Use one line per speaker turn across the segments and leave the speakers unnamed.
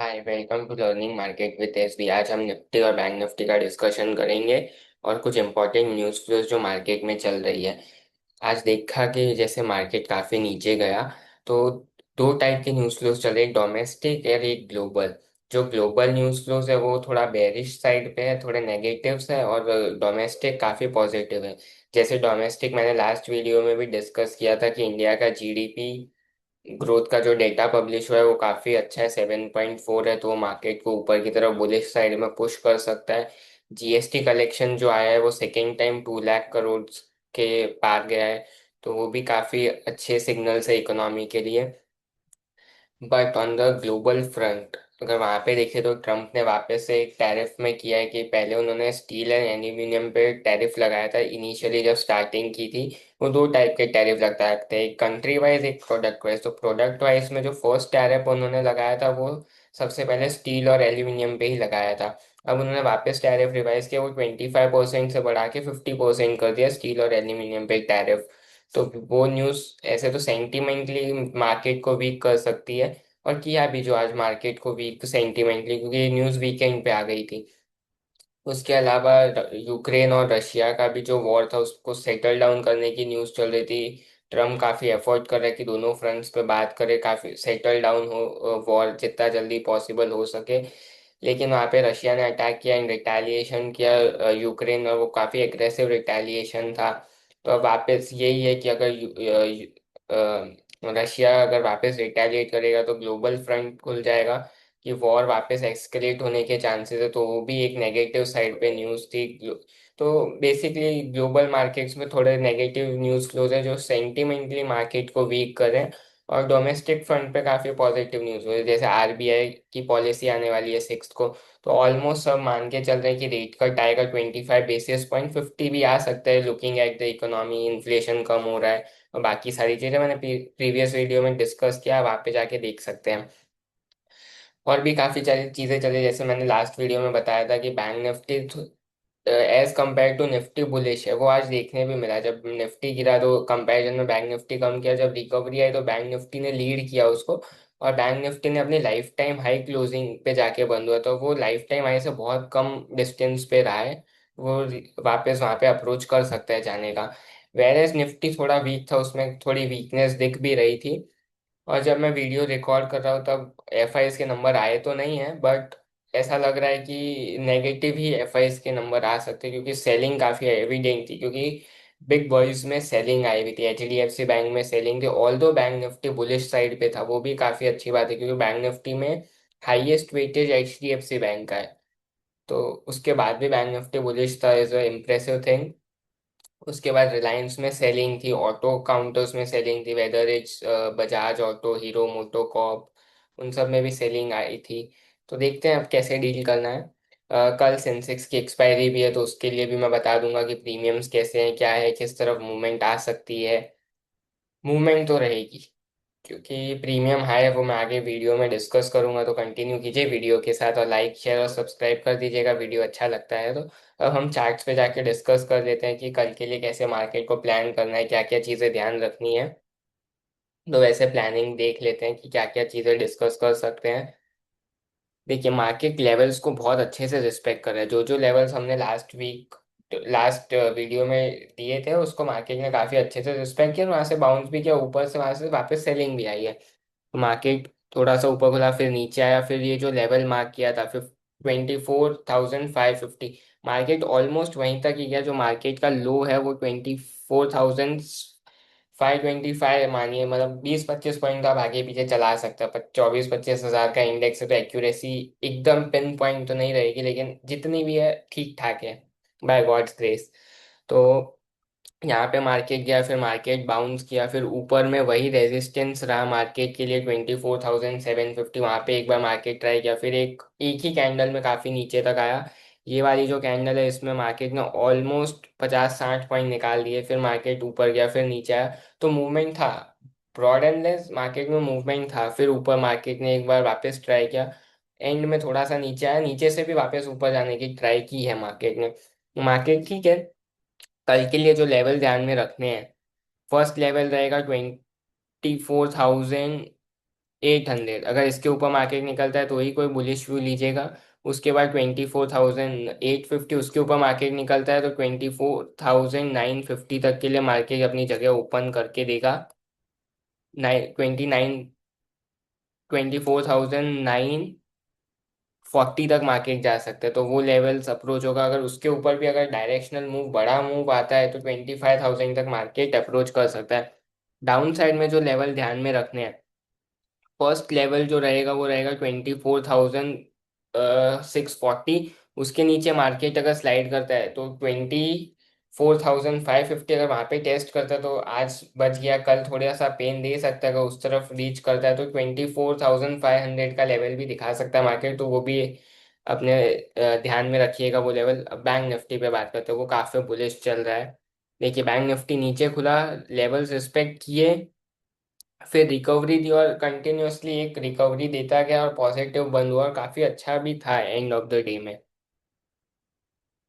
Hi, welcome to learning market with SB. आज हम Nifty और बैंक निफ्टी का डिस्कशन करेंगे और कुछ इंपॉर्टेंट न्यूज़ फ्लोज जो मार्केट में चल रही है। आज देखा कि जैसे मार्केट काफ़ी नीचे गया, तो दो टाइप के न्यूज़ फ्लोज चल रहे, एक डोमेस्टिक और एक ग्लोबल। जो ग्लोबल न्यूज़ फ्लोज है वो थोड़ा बेरिश साइड पे है, थोड़े नेगेटिव्स है, और डोमेस्टिक काफ़ी पॉजिटिव है। जैसे डोमेस्टिक मैंने लास्ट वीडियो में भी डिस्कस किया था कि इंडिया का जीडीपी ग्रोथ का जो डेटा पब्लिश हुआ है वो काफी अच्छा है, 7.4 है, तो वो मार्केट को ऊपर की तरफ बुलिश साइड में पुश कर सकता है। जीएसटी कलेक्शन जो आया है वो सेकेंड टाइम 2 लाख करोड़ के पार गया है, तो वो भी काफी अच्छे सिग्नल्स है इकोनॉमी के लिए। But on the global front अगर वहां पे देखें तो ट्रम्प ने वापस से एक टैरिफ में किया है कि पहले उन्होंने स्टील एंड एल्यूमिनियम पे टैरिफ लगाया था। इनिशियली जब स्टार्टिंग की थी, वो दो टाइप के टैरिफ लगता है, एक कंट्री वाइज, एक प्रोडक्ट वाइज। तो प्रोडक्ट वाइज में जो फर्स्ट टैरिफ उन्होंने लगाया था वो सबसे पहले स्टील और एल्यूमिनियम पे ही लगाया था। अब उन्होंने वापस टैरिफ रिवाइज किया, वो 25% से बढ़ा के 50% कर दिया स्टील और एल्यूमिनियम पे टैरिफ। तो वो न्यूज़ ऐसे तो सेंटिमेंटली मार्केट को वीक कर सकती है, और किया भी जो आज मार्केट को वीक सेंटिमेंटली, क्योंकि ये न्यूज़ वीकेंड पे आ गई थी। उसके अलावा यूक्रेन और रशिया का भी जो वॉर था उसको सेटल डाउन करने की न्यूज़ चल रही थी। ट्रम्प काफ़ी एफर्ट कर रहे हैं कि दोनों फ्रंट्स पे बात करे, काफ़ी सेटल डाउन हो वॉर जितना जल्दी पॉसिबल हो सके। लेकिन वहाँ पे रशिया ने अटैक किया एंड रिटेलिएशन किया यूक्रेन, और वो काफ़ी एग्रेसिव रिटेलिएशन था। तो अब वापस यही है कि अगर रशिया अगर वापस रिटेलिएट करेगा तो ग्लोबल फ्रंट खुल जाएगा कि वॉर वापस एक्सकलेट होने के चांसेस है, तो वो भी एक नेगेटिव साइड पे न्यूज़ थी। तो बेसिकली ग्लोबल मार्केट्स में थोड़े नेगेटिव न्यूज़ फ्लोज है जो सेंटिमेंटली मार्केट को वीक करें, और डोमेस्टिक फ्रंट पे काफ़ी पॉजिटिव न्यूज़ हुई, जैसे आरबीआई की पॉलिसी आने वाली है 6 को। तो ऑलमोस्ट सब मान के चल रहे हैं कि रेट कट आएगा 25 बेसिस पॉइंट, 50 भी आ सकता है, looking at the economy, inflation कम हो रहा है। और बाकी सारी चीज़ें मैंने प्रीवियस वीडियो में डिस्कस किया, वहाँ पे जाके देख सकते हैं। और भी काफ़ी सारी चीज़ें चली, जैसे मैंने लास्ट वीडियो में बताया था कि bank Nifty as compared to Nifty bullish है, वो आज देखने भी मिला। जब निफ्टी गिरा तो कंपैरिजन में बैंक निफ्टी कम किया, जब रिकवरी आई तो बैंक निफ्टी ने लीड किया उसको, और बैंक निफ्टी ने अपनी लाइफ टाइम हाई क्लोजिंग पे जाके बंद हुआ, तो वो लाइफ टाइम हाई से बहुत कम डिस्टेंस पे रहा है। वो वापस वहां पे अप्रोच कर सकता है जाने का। वेर निफ्टी थोड़ा वीक था, उसमें थोड़ी वीकनेस दिख भी रही थी। और जब मैं वीडियो रिकॉर्ड कर रहा हूँ तब एफ के नंबर आए तो नहीं है, बट ऐसा लग रहा है कि नेगेटिव ही एफ के नंबर आ सकते हैं, क्योंकि सेलिंग काफ़ी एविडेंट थी, क्योंकि बिग बॉयज में सेलिंग आई हुई थी, एचडीएफसी बैंक में सेलिंग थी। ऑल दो बैंक निफ्टी बुलिश साइड पे था, वो भी काफ़ी अच्छी बात है, क्योंकि बैंक निफ्टी में हाईएस्ट वेटेज एचडीएफसी बैंक का है। तो उसके बाद भी बैंक निफ्टी बुलिश था, इज अ इम्प्रेसिव थिंग। उसके बाद रिलायंस में सेलिंग थी, ऑटो काउंटर्स में सेलिंग थी, whether it's Bajaj auto, hero MotoCorp, उन सब में भी सेलिंग आई थी। तो देखते हैं अब कैसे डील करना है। कल सेंसेक्स की एक्सपायरी भी है, तो उसके लिए भी मैं बता दूंगा कि प्रीमियम्स कैसे हैं, क्या है, किस तरफ मूवमेंट आ सकती है। मूवमेंट तो रहेगी, क्योंकि प्रीमियम हाई है, वो मैं आगे वीडियो में डिस्कस करूंगा। तो कंटिन्यू कीजिए वीडियो के साथ, और लाइक शेयर और सब्सक्राइब कर दीजिएगा वीडियो अच्छा लगता है तो। अब हम चार्ट्स पे जाके डिस्कस कर लेते हैं कि कल के लिए कैसे मार्केट को प्लान करना है, क्या क्या चीज़ें ध्यान रखनी है। तो वैसे प्लानिंग देख लेते हैं कि क्या क्या चीज़ें डिस्कस कर सकते हैं। देखिए, मार्केट लेवल्स को बहुत अच्छे से रिस्पेक्ट कर रहा है। जो जो लेवल्स हमने लास्ट वीडियो में दिए थे, उसको मार्केट ने काफ़ी अच्छे से रिस्पेक्ट किया, वहां से बाउंस भी किया, ऊपर से वहां से वापस सेलिंग भी आई है। मार्केट थोड़ा सा ऊपर खुला, फिर नीचे आया, फिर ये जो लेवल मार्क किया था फिर 24,550, मार्केट ऑलमोस्ट वहीं तक ही गया। जो मार्केट का लो है वो 24,525 मानिए, मतलब 20-25 पॉइंट तो आप आगे पीछे चला सकते हैं। 24-25 हज़ार का इंडेक्स है, तो एक्यूरेसी एकदम पिन पॉइंट तो नहीं रहेगी, लेकिन जितनी भी है ठीक ठाक है, बाय गॉड्स ग्रेस। तो यहाँ पे मार्केट गया, फिर मार्केट बाउंस किया, फिर ऊपर में वही रेजिस्टेंस रहा मार्केट के लिए 24,750, वहाँ पे एक बार मार्केट ट्राई किया, फिर एक ही कैंडल में काफ़ी नीचे तक आया। ये वाली जो कैंडल है इसमें मार्केट ने ऑलमोस्ट 50-60 पॉइंट निकाल दिए, फिर मार्केट ऊपर गया, फिर नीचे आया। तो मूवमेंट था, ब्रॉड एंड लेस मार्केट में मूवमेंट था। फिर ऊपर मार्केट ने एक बार वापस ट्राई किया, एंड में थोड़ा सा नीचे आया, नीचे से भी वापस ऊपर जाने की ट्राई की है मार्केट ने। मार्केट ठीक है। कल के लिए जो लेवल ध्यान में रखने हैं, फर्स्ट लेवल रहेगा 24,000, 800, अगर इसके ऊपर मार्केट निकलता है तो ही कोई बुलिश व्यू लीजिएगा। उसके बाद 24,850, उसके ऊपर मार्केट निकलता है तो 24,950 तक के लिए मार्केट अपनी जगह ओपन करके देगा। 24,940 तक मार्केट जा सकते हैं, तो वो लेवल्स अप्रोच होगा। अगर उसके ऊपर भी अगर डायरेक्शनल मूव, बड़ा मूव आता है तो 25,000 तक मार्केट अप्रोच कर सकता है। डाउन साइड में जो लेवल ध्यान में रखने हैं, फर्स्ट लेवल जो रहेगा वो रहेगा 24,640। उसके नीचे मार्केट अगर स्लाइड करता है तो 24,550, अगर वहां पे टेस्ट करता है तो आज बच गया, कल थोड़ा सा पेन दे सकता है। अगर उस तरफ रीच करता है तो 24,500 का लेवल भी दिखा सकता है मार्केट, तो वो भी अपने ध्यान में रखिएगा वो लेवल। अब बैंक निफ्टी पे बात करते हैं, वो काफी बुलिश चल रहा है। देखिए बैंक निफ्टी नीचे खुला, लेवल्स रिस्पेक्ट किए, फिर रिकवरी दी और कंटिन्यूअसली एक रिकवरी देता गया और पॉजिटिव बंद हुआ और काफी अच्छा भी था एंड ऑफ द डे में।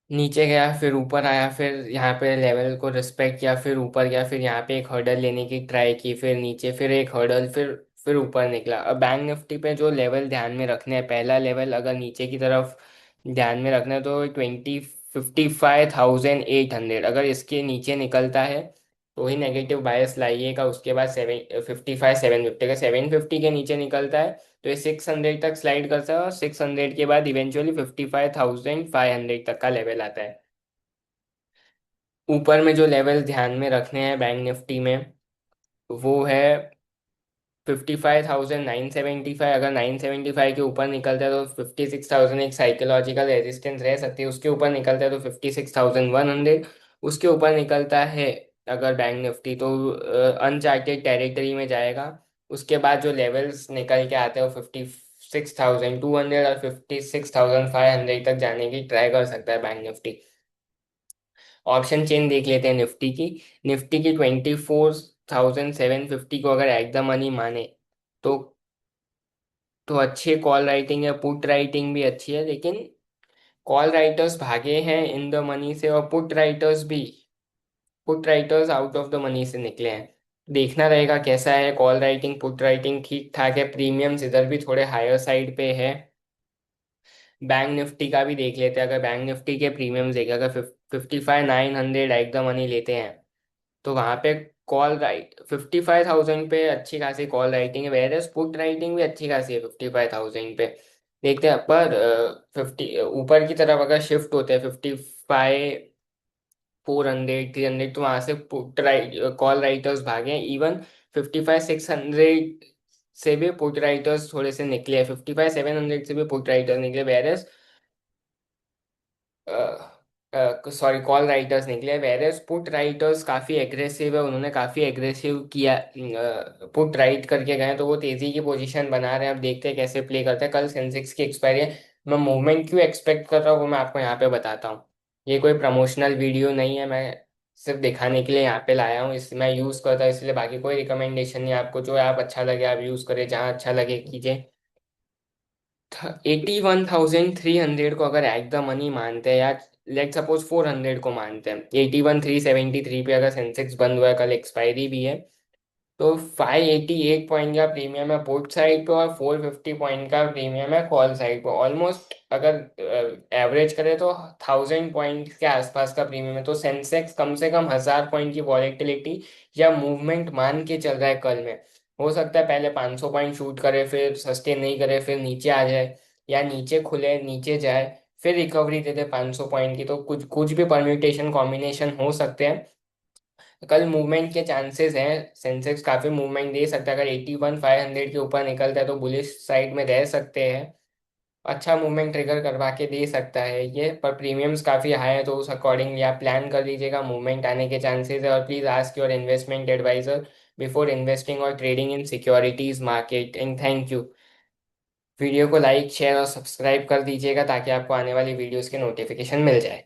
नीचे गया फिर ऊपर आया, फिर यहाँ पे लेवल को रिस्पेक्ट किया, फिर ऊपर गया, फिर यहाँ पे एक हर्डल लेने की ट्राई की, फिर नीचे, फिर एक हर्डल, फिर ऊपर निकला। अब बैंक निफ्टी पे जो लेवल ध्यान में रखने हैं, पहला लेवल अगर नीचे की तरफ ध्यान में रखना है तो 55,800, अगर इसके नीचे निकलता है तो ही नेगेटिव बायस लाइएगा। उसके बाद 750 के नीचे निकलता है तो ये 600 तक स्लाइड करता है, और 600 के बाद इवेंचुअली 55,500 तक का लेवल आता है। ऊपर में जो लेवल ध्यान में रखने हैं बैंक निफ्टी में, वो है 55,975। अगर 975 के ऊपर निकलता है तो 56,000 एक साइकोलॉजिकल रेजिस्टेंस रह सकती है। उसके ऊपर निकलता है तो 56,100। उसके ऊपर निकलता है अगर बैंक निफ्टी तो अनचार्टेड टेरिटरी में जाएगा। उसके बाद जो लेवल्स निकल के आते हैं वो 56,200 और 56,500 तक जाने की ट्राई कर सकता है बैंक निफ्टी। ऑप्शन चेन देख लेते हैं निफ्टी की। निफ्टी की 24,750 को अगर एट द मनी माने तो अच्छी कॉल राइटिंग है, पुट राइटिंग भी अच्छी है, लेकिन कॉल राइटर्स भागे हैं इन द मनी से, और put writers out of the money से निकले हैं। देखना रहेगा कैसा है। कॉल राइटिंग, पुट राइटिंग ठीक ठाक है, प्रीमियम्स इधर भी थोड़े हायर साइड पे है। बैंक निफ्टी का भी देख लेते हैं। अगर बैंक निफ्टी के प्रीमियम्स देखें, अगर 55,900 एट द मनी लेते हैं तो वहां पे कॉल राइट 55,000 पे अच्छी खासी कॉल राइटिंग है, वेरएस पुट राइटिंग भी अच्छी खासी है 55,000 पे। देखते हैं पर 50 ऊपर की तरफ अगर शिफ्ट होते हैं 55,400, 300, तो वहां से पुट राइट कॉल राइटर्स भागे हैं। इवन 55,600 से भी पुट राइटर्स थोड़े से निकले हैं, 55,700 से भी पुट राइटर्स निकले, वेरएस सॉरी कॉल राइटर्स निकले। वेरेस पुट राइटर्स काफी एग्रेसिव है, उन्होंने काफी एग्रेसिव किया, पुट राइट करके गए तो वो तेजी की पोजीशन बना रहे हैं। अब देखते हैं कैसे प्ले करते हैं। कल सेंसेक्स की एक्सपायरी है, मैं मूवमेंट क्यों एक्सपेक्ट कर रहा हूँ वो मैं आपको यहाँ पे बताता हूँ। ये कोई प्रमोशनल वीडियो नहीं है, मैं सिर्फ दिखाने के लिए यहाँ पे लाया हूँ। इस मैं यूज करता हूँ इसलिए, बाकी कोई रिकमेंडेशन नहीं। आपको जो आप अच्छा लगे आप यूज करें, जहाँ अच्छा लगे कीजिए। 81,300 को अगर एट द मनी मानते हैं, या लेट सपोज 400 को मानते हैं, 81,373 पे अगर सेंसेक्स बंद हुआ है, कल एक्सपायरी भी है, तो 588 पॉइंट का प्रीमियम है पुट साइड पे और 450 पॉइंट का प्रीमियम है कॉल साइड पे। ऑलमोस्ट अगर एवरेज करें तो 1,000 पॉइंट के आसपास का प्रीमियम है। तो सेंसेक्स कम से कम 1,000 पॉइंट की वॉलेटिलिटी या मूवमेंट मान के चल रहा है कल में। हो सकता है पहले 500 पॉइंट शूट करे, फिर सस्टेन नहीं करे, फिर नीचे आ जाए, या नीचे खुले नीचे जाए, फिर रिकवरी दे दे 500 पॉइंट की। तो कुछ कुछ भी परम्यूटेशन कॉम्बिनेशन हो सकते हैं। कल मूवमेंट के चांसेस हैं, सेंसेक्स काफी मूवमेंट दे सकता है। अगर 81,500 के ऊपर निकलता है तो बुलिश साइड में रह सकते हैं, अच्छा मूवमेंट ट्रिगर करवा के दे सकता है ये। पर प्रीमियम्स काफी हाई है तो उस अकॉर्डिंगली आप प्लान कर लीजिएगा, मूवमेंट आने के चांसेस है। और please ask your investment advisor before investing और trading in securities market. And thank you. Video को लाइक शेयर और सब्सक्राइब कर दीजिएगा ताकि आपको आने वाली वीडियोस के नोटिफिकेशन मिल जाए।